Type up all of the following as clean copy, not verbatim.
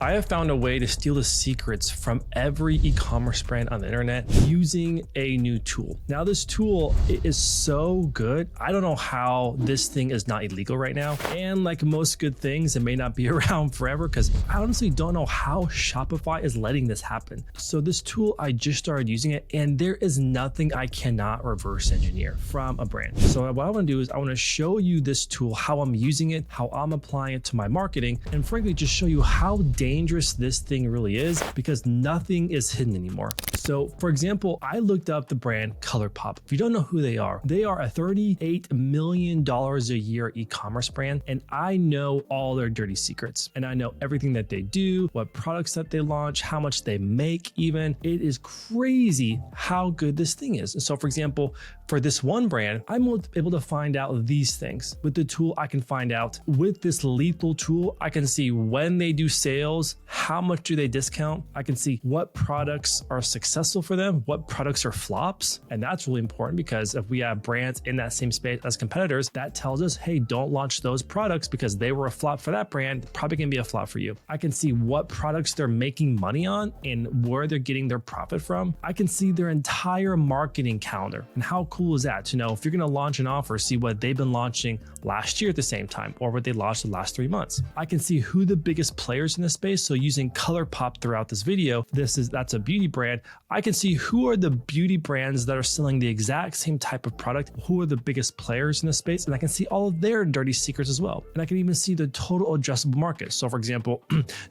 I have found a way to steal the secrets from every e-commerce brand on the internet using a new tool. Now, this tool is so good. I don't know how this thing is not illegal right now. And like most good things, it may not be around forever because I honestly don't know how Shopify is letting this happen. So this tool, I just started using it and there is nothing I cannot reverse engineer from a brand. So what I want to do is I want to show you this tool, how I'm using it, how I'm applying it to my marketing, and frankly, just show you how dangerous this thing really is because nothing is hidden anymore. So for example, I looked up the brand ColourPop. If you don't know who they are a $38 million a year e-commerce brand. And I know all their dirty secrets and I know everything that they do, what products that they launch, how much they make even. It is crazy how good this thing is. And so for example, for this one brand, I'm able to find out these things. With the tool, I can find out with this lethal tool, I can see when they do sales, how much do they discount? I can see what products are successful for them, what products are flops. And that's really important because if we have brands in that same space as competitors, that tells us, hey, don't launch those products because they were a flop for that brand, probably gonna be a flop for you. I can see what products they're making money on and where they're getting their profit from. I can see their entire marketing calendar. And how cool is that to know if you're gonna launch an offer, see what they've been launching last year at the same time or what they launched the last 3 months. I can see who the biggest players in this space. So using ColourPop throughout this video, that's a beauty brand. I can see who are the beauty brands that are selling the exact same type of product, who are the biggest players in this space, and I can see all of their dirty secrets as well. And I can even see the total addressable market. So for example,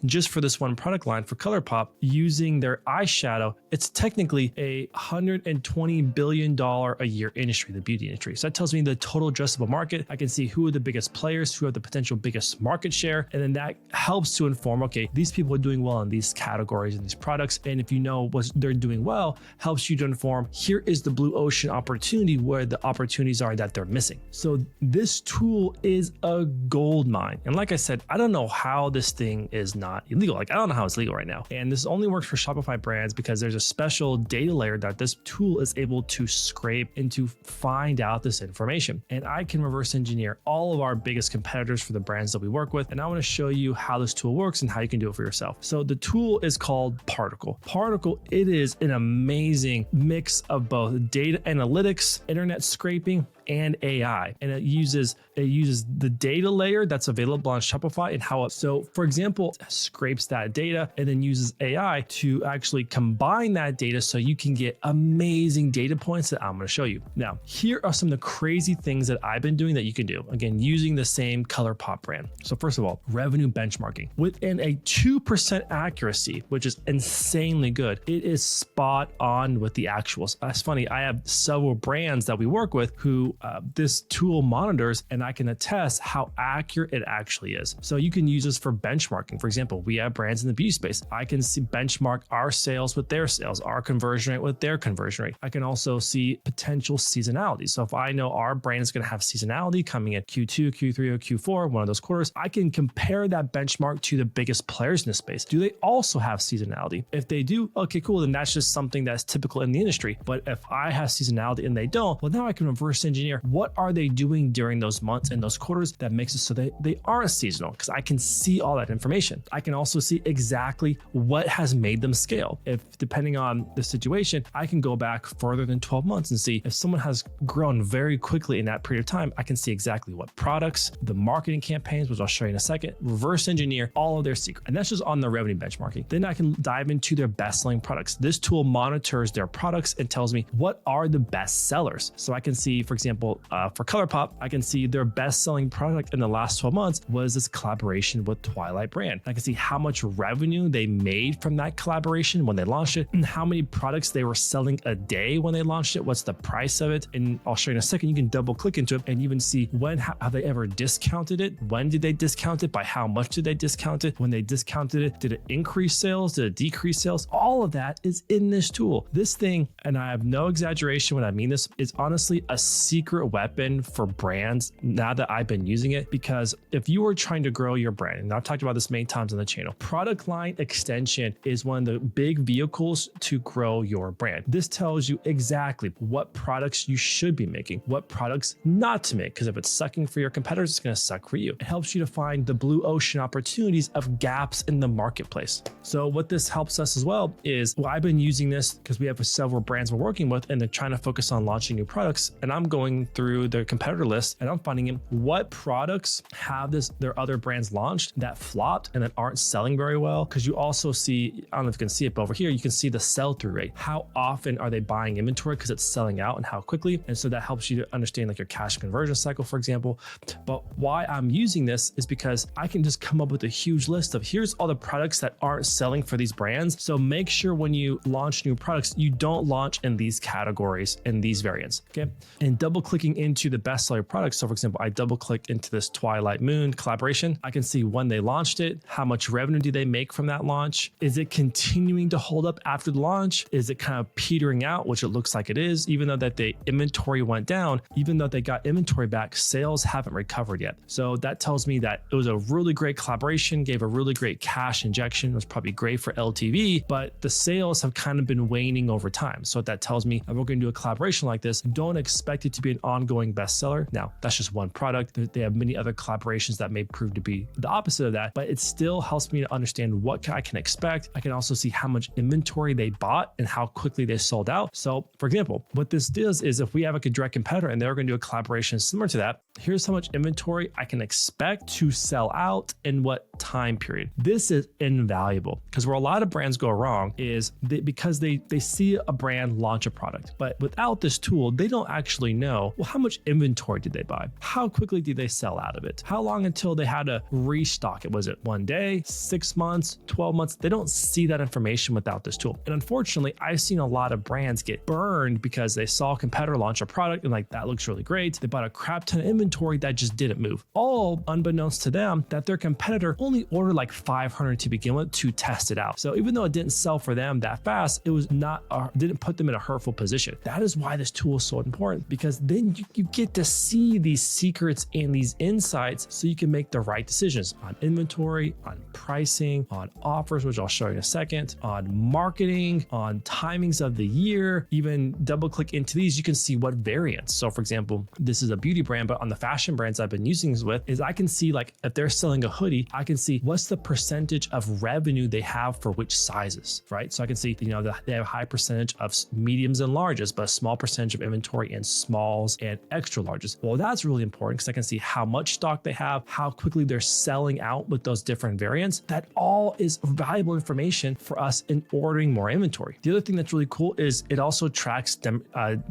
just for this one product line for ColourPop, using their eyeshadow, it's technically a $120 billion a year industry, the beauty industry. So that tells me the total addressable market. I can see who are the biggest players, who have the potential biggest market share, and then that helps to inform, okay, these people are doing well in these categories and these products. And if you know what they're doing well, helps you to inform, here is the blue ocean opportunity where the opportunities are that they're missing. So this tool is a gold mine. And like I said, I don't know how this thing is not illegal. Like I don't know how it's legal right now. And this only works for Shopify brands because there's a special data layer that this tool is able to scrape and to find out this information. And I can reverse engineer all of our biggest competitors for the brands that we work with. And I want to show you how this tool works and how you can do it for yourself. So the tool is called Particle. Particle, it is an amazing mix of both data analytics, internet scraping, and AI. And it uses the data layer that's available on Shopify and how it, so for example, scrapes that data and then uses AI to actually combine that data so you can get amazing data points that I'm going to show you. Now, here are some of the crazy things that I've been doing that you can do. Again, using the same ColourPop brand. So first of all, revenue benchmarking. Within a 2% accuracy, which is insanely good, it is spot on with the actuals. That's funny. I have several brands that we work with who this tool monitors, and I can attest how accurate it actually is. So you can use this for benchmarking. For example, we have brands in the beauty space. I can see benchmark our sales with their sales, our conversion rate with their conversion rate. I can also see potential seasonality. So if I know our brand is going to have seasonality coming at Q2, Q3, or Q4, one of those quarters, I can compare that benchmark to the biggest players in the space. Do they also have seasonality? If they do, okay, cool. Then that's just something that's typical in the industry. But if I have seasonality and they don't, well, now I can reverse engineer what are they doing during those months and those quarters that makes it so they aren't seasonal because I can see all that information. I can also see exactly what has made them scale. If depending on the situation, I can go back further than 12 months and see if someone has grown very quickly in that period of time, I can see exactly what products, the marketing campaigns, which I'll show you in a second, reverse engineer all of their secrets. And that's just on the revenue benchmarking. Then I can dive into their best selling products. This tool monitors their products and tells me what are the best sellers. So I can see, for example, for ColourPop, I can see their best-selling product in the last 12 months was this collaboration with Twilight brand. I can see how much revenue they made from that collaboration when they launched it, and how many products they were selling a day when they launched it, what's the price of it, and I'll show you in a second. You can double-click into it and even see when have they ever discounted it, when did they discount it, by how much did they discount it, when they discounted it, did it increase sales, did it decrease sales? All of that is in this tool. This thing, and I have no exaggeration when I mean this, is honestly a secret secret weapon for brands now that I've been using it, because if you are trying to grow your brand, and I've talked about this many times on the channel, product line extension is one of the big vehicles to grow your brand. This tells you exactly what products you should be making, what products not to make, because if it's sucking for your competitors, it's going to suck for you. It helps you to find the blue ocean opportunities of gaps in the marketplace. So what this helps us as well is, well, I've been using this because we have several brands we're working with and they're trying to focus on launching new products. And I'm going through their competitor list and I'm finding what products have their other brands launched that flopped and that aren't selling very well. Because you also see, I don't know if you can see it, but over here, you can see the sell-through rate. How often are they buying inventory because it's selling out and how quickly? And so that helps you to understand like your cash conversion cycle, for example. But why I'm using this is because I can just come up with a huge list of here's all the products that aren't selling for these brands. So make sure when you launch new products, you don't launch in these categories and these variants, okay? And double clicking into the bestseller products. So for example, I double click into this Twilight Moon collaboration. I can see when they launched it, how much revenue do they make from that launch? Is it continuing to hold up after the launch? Is it kind of petering out, which it looks like it is, even though that the inventory went down, even though they got inventory back, sales haven't recovered yet. So that tells me that it was a really great collaboration, gave a really great cash injection, was probably great for LTV, but the sales have kind of been waning over time. So that tells me if we're going to do a collaboration like this, don't expect it to be an ongoing bestseller. Now, that's just one product. They have many other collaborations that may prove to be the opposite of that, but it still helps me to understand what I can expect. I can also see how much inventory they bought and how quickly they sold out. So for example, what this does is if we have a direct competitor and they're going to do a collaboration similar to that, here's how much inventory I can expect to sell out in what time period. This is invaluable because where a lot of brands go wrong is because they see a brand launch a product, but without this tool, they don't actually know, well, how much inventory did they buy? How quickly did they sell out of it? How long until they had to restock it? Was it 1 day, 6 months, 12 months? They don't see that information without this tool. And unfortunately, I've seen a lot of brands get burned because they saw a competitor launch a product and like, that looks really great. They bought a crap ton of inventory that just didn't move. All unbeknownst to them that their competitor only ordered like 500 to begin with to test it out. So even though it didn't sell for them that fast, it was not, didn't put them in a hurtful position. That is why this tool is so important, because then you get to see these secrets and these insights so you can make the right decisions on inventory, on pricing, on offers, which I'll show you in a second, on marketing, on timings of the year. Even double click into these, you can see what variants. So for example, this is a beauty brand, but on the fashion brands I've been using this with is I can see like if they're selling a hoodie, I can see what's the percentage of revenue they have for which sizes, right? So I can see, they have a high percentage of mediums and larges, but a small percentage of inventory in smalls and extra larges. Well, that's really important because I can see how much stock they have, how quickly they're selling out with those different variants. That all is valuable information for us in ordering more inventory. The other thing that's really cool is it also tracks the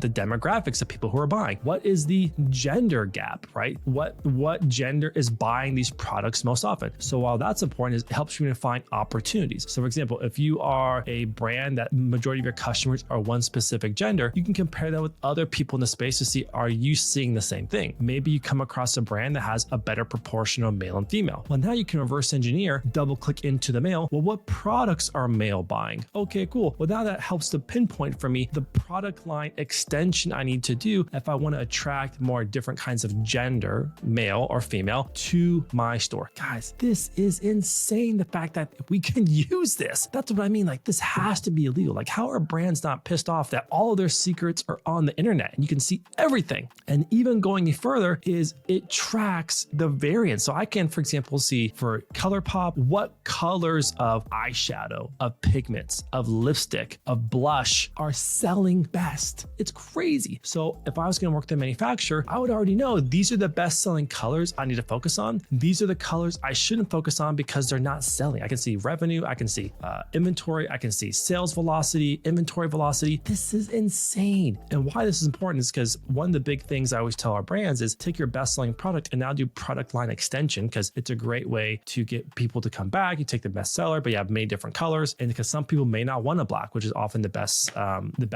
demographics of people who are buying. What is the gender gap, right? What gender is buying these products most often? So while that's important, it helps you to find opportunities. So for example, if you are a brand that majority of your customers are one specific gender, you can compare that with other people in the space to see, are you seeing the same thing? Maybe you come across a brand that has a better proportion of male and female. Well, now you can reverse engineer, double click into the male. Well, what products are male buying? Okay, cool. Well, now that helps to pinpoint for me the product line extension I need to do if I want to attract more different kinds of gender, male or female, to my store. Guys, this is insane. The fact that we can use this. That's what I mean. Like, this has to be illegal. Like, how are brands not pissed off that all of their secrets are on the internet and you can see everything? And even going further is it tracks the variants. So I can, for example, see for ColourPop, what colors of eyeshadow, of pigments, of lipstick, of blush are selling best. It's crazy. So if I was going to work with a manufacturer, I would already know these are the best selling colors I need to focus on. These are the colors I shouldn't focus on because they're not selling. I can see revenue, I can see inventory, I can see sales velocity, inventory velocity. This is insane. And why this is important is because one of the big things I always tell our brands is take your best selling product and now do product line extension, because it's a great way to get people to come back. You take the best seller, but you have many different colors. And because some people may not want a black, which is often the best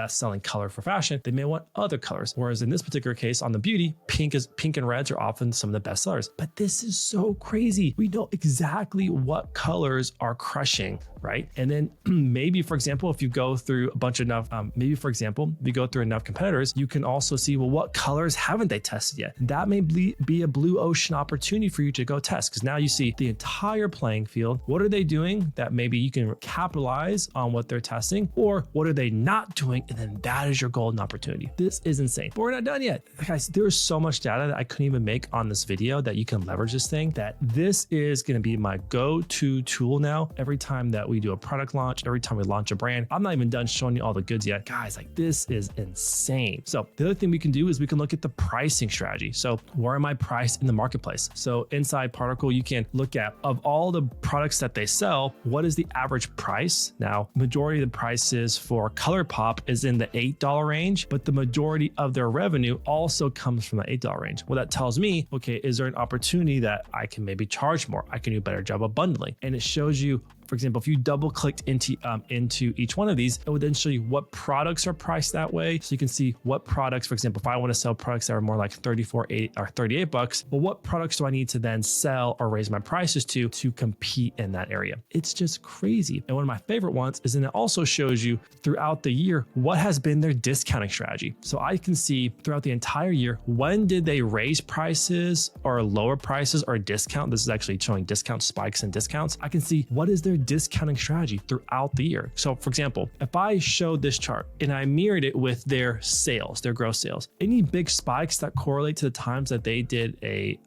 selling color for fashion, they may want other colors. Whereas in this particular case on the beauty, pink and reds are often some of the best sellers. But this is so crazy. We know exactly what colors are crushing, right? And then maybe, for example, if you go through a bunch of enough, if you go through enough competitors, you can also see well, what colors haven't they tested yet? That may be a blue ocean opportunity for you to go test, because now you see the entire playing field. What are they doing that maybe you can capitalize on what they're testing, or what are they not doing? And then that is your golden opportunity. This is insane, but we're not done yet. Guys, there is so much data that I couldn't even make on this video that you can leverage this thing, that this is going to be my go-to tool now. Every time that we do a product launch, every time we launch a brand, I'm not even done showing you all the goods yet. Guys, like this is insane. So the other thing we can do is we can look at the pricing strategy. So where am I priced in the marketplace? So inside Particle, you can look at, of all the products that they sell, what is the average price? Now, majority of the prices for ColourPop is in the $8 range, but the majority of their revenue also comes from the $8 range. Well, that tells me, okay, is there an opportunity that I can maybe charge more? I can do a better job of bundling. And it shows you, for example, if you double clicked into each one of these, it would then show you what products are priced that way. So you can see what products, for example, if I want to sell products that are more like $34.80 or $38, well, what products do I need to then sell or raise my prices to compete in that area? It's just crazy. And one of my favorite ones is, and it also shows you throughout the year, what has been their discounting strategy. So I can see throughout the entire year, when did they raise prices or lower prices or discount? This is actually showing discount spikes and discounts. I can see what is their discounting strategy throughout the year. So for example, if I showed this chart and I mirrored it with their sales, their gross sales, any big spikes that correlate to the times that they did a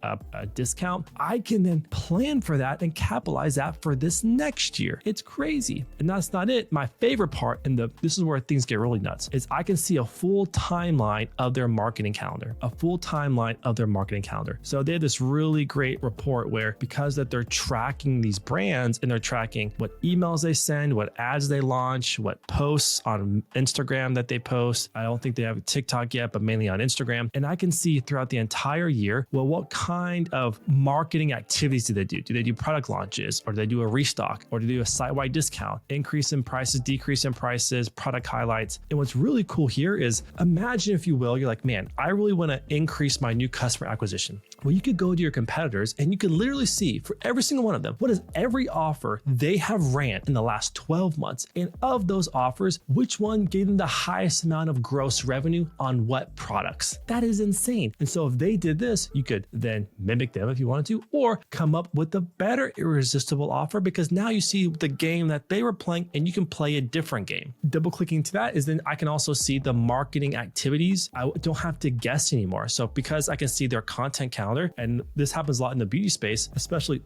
discount, I can then plan for that and capitalize that for this next year. It's crazy. And that's not it. My favorite part, and this is where things get really nuts, is I can see a full timeline of their marketing calendar, So they had this really great report where, because that they're tracking these brands and they're tracking what emails they send, what ads they launch, what posts on Instagram that they post. I don't think they have a TikTok yet, but mainly on Instagram. And I can see throughout the entire year, well, what kind of marketing activities do they do? Do they do product launches, or do they do a restock, or do they do a site-wide discount, increase in prices, decrease in prices, product highlights? And what's really cool here is, imagine, if you will, you're like, man, I really want to increase my new customer acquisition. Well, you could go to your competitors and you could literally see for every single one of them, what is every offer they have ran in the last 12 months. And of those offers, which one gave them the highest amount of gross revenue on what products? That is insane. And so if they did this, you could then mimic them if you wanted to, or come up with a better irresistible offer, because now you see the game that they were playing and you can play a different game. Double clicking to that is then I can also see the marketing activities. I don't have to guess anymore. So because I can see their content calendar, and this happens a lot in the beauty space, especially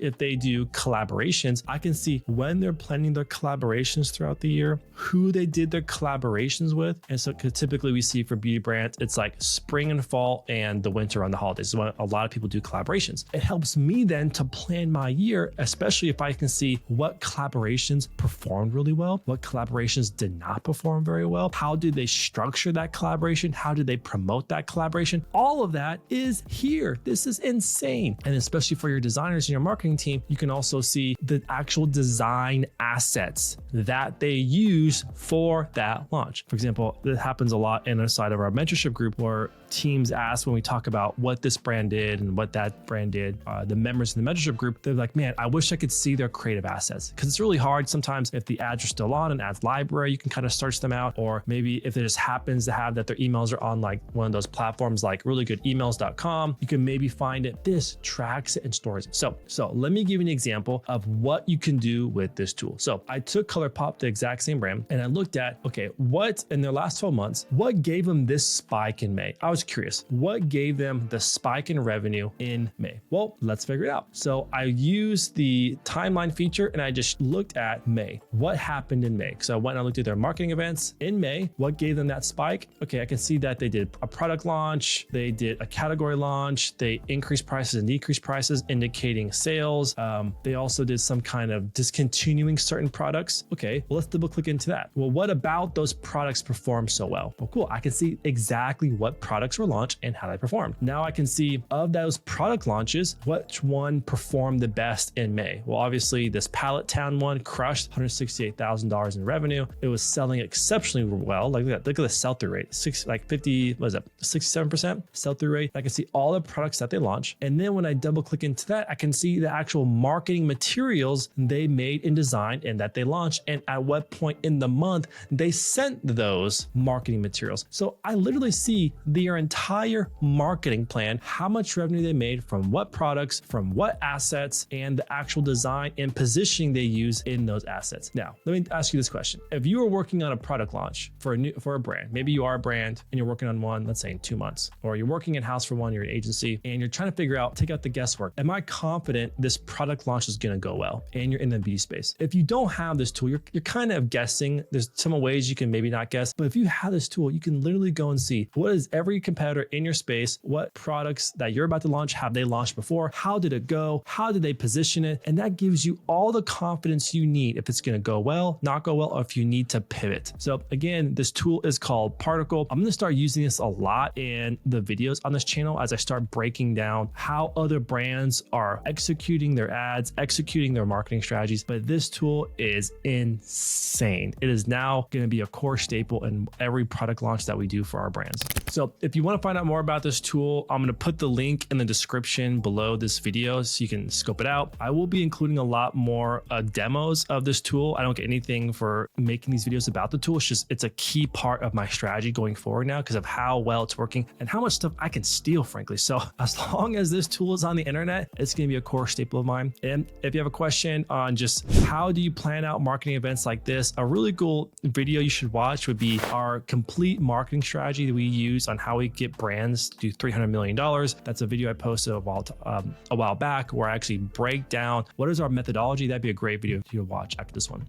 if they do collaborations, I can see when they're planning their collaborations throughout the year, who they did their collaborations with. And so typically we see for beauty brands, it's like spring and fall and the winter on the holidays is when a lot of people do collaborations. It helps me then to plan my year, especially if I can see what collaborations performed really well, what collaborations did not perform very well, how did they structure that collaboration, how did they promote that collaboration. All of that is here. This is insane. And especially for your designers and your marketing team, you can also see the actual design assets that they use for that launch. For example, that happens a lot inside of our mentorship group, where teams ask, when we talk about what this brand did and what that brand did, the members in the mentorship group, they're like, man, I wish I could see their creative assets, because it's really hard sometimes. If the ads are still on an ads library, you can kind of search them out, or maybe if it just happens to have that their emails are on like one of those platforms like reallygoodemails.com, you can maybe find it. This tracks it and stores it. So let me give you an example of what you can do with this tool. So I took ColourPop, the exact same brand, and I looked at, okay, what in their last 12 months, what gave them this spike in May? I was curious, what gave them the spike in revenue in May? Well, let's figure it out. So I used the timeline feature and I just looked at May. What happened in May? So I went and I looked at their marketing events in May. What gave them that spike? Okay, I can see that they did a product launch, they did a category launch, they increased prices and decreased prices, indicating sales. They also did some kind of discontinuing certain products. Okay, well, let's double click into that. Well, what about those products performed so well? Well, cool. I can see exactly what products products were launched and how they performed. Now I can see of those product launches, which one performed the best in May. Well, obviously this Pallet Town one crushed $168,000 in revenue. It was selling exceptionally well. Like look at the sell-through rate, 67% sell-through rate. I can see all the products that they launched. And then when I double click into that, I can see the actual marketing materials they made and designed and that they launched and at what point in the month they sent those marketing materials. So I literally see their entire marketing plan, how much revenue they made from what products, from what assets, and the actual design and positioning they use in those assets. Now, let me ask you this question. If you were working on a product launch for a brand, maybe you are a brand and you're working on one, let's say in 2 months, or you're working in-house for one, you're an agency, and you're trying to figure out, take out the guesswork. Am I confident this product launch is going to go well? And you're in the beauty space. If you don't have this tool, you're kind of guessing. There's some ways you can maybe not guess, but if you have this tool, you can literally go and see what is every competitor in your space, what products that you're about to launch, have they launched before? How did it go? How did they position it? And that gives you all the confidence you need if it's going to go well, not go well, or if you need to pivot. So again, this tool is called Particle. I'm going to start using this a lot in the videos on this channel as I start breaking down how other brands are executing their ads, executing their marketing strategies. But this tool is insane. It is now going to be a core staple in every product launch that we do for our brands. So if you want to find out more about this tool, I'm going to put the link in the description below this video so you can scope it out. I will be including a lot more demos of this tool. I don't get anything for making these videos about the tool. It's a key part of my strategy going forward now because of how well it's working and how much stuff I can steal, frankly. So as long as this tool is on the internet, it's going to be a core staple of mine. And if you have a question on just how do you plan out marketing events like this, a really cool video you should watch would be our complete marketing strategy that we use on how we get brands to do $300 million. That's a video I posted a while back where I actually break down what is our methodology. That'd be a great video to watch after this one.